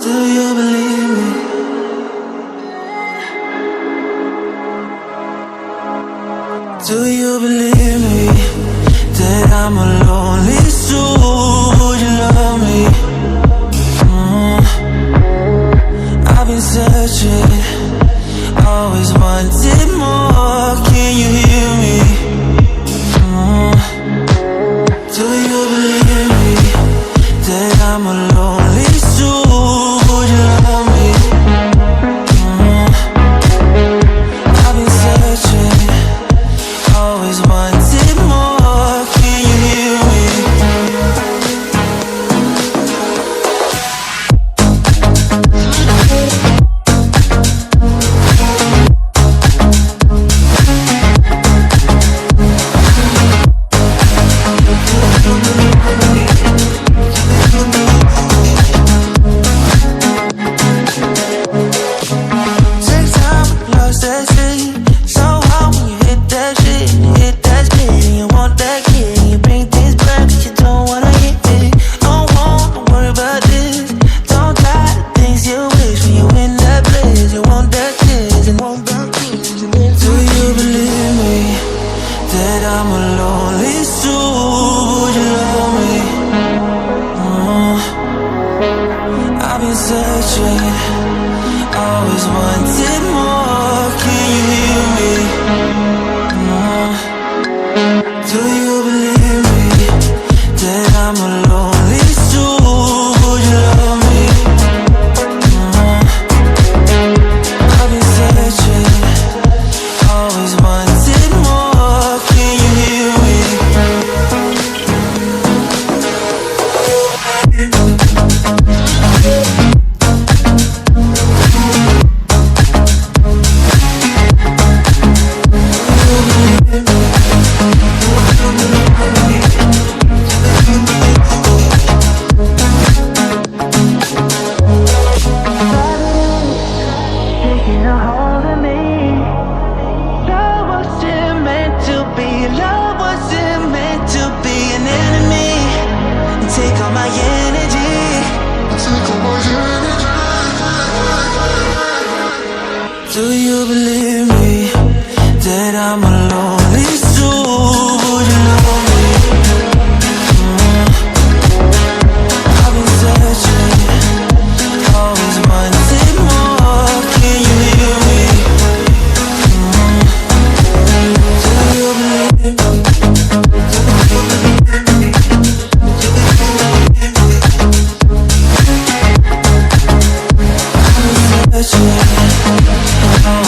Do you believe me? Do you believe me that I'm a lonely soul? Would you love me? I've been searching, always wanted more. Can you hear me? Do you believe me that I'm a lonely soul? Would you love me? I've been searching, always wanted more. Can you hear me? Take time, lost that shit. So hard when you hit that shit. You hit that spit and you want that kid. You bring things back 'cause you don't wanna hit it. Don't wanna worry about this. Don't try the things you wish when you in that place. You want that kiss and want that kiss. Do you believe me that I'm a lonely soul? Would you love me? I've been searching, always wanted more. Can you hear me? Do you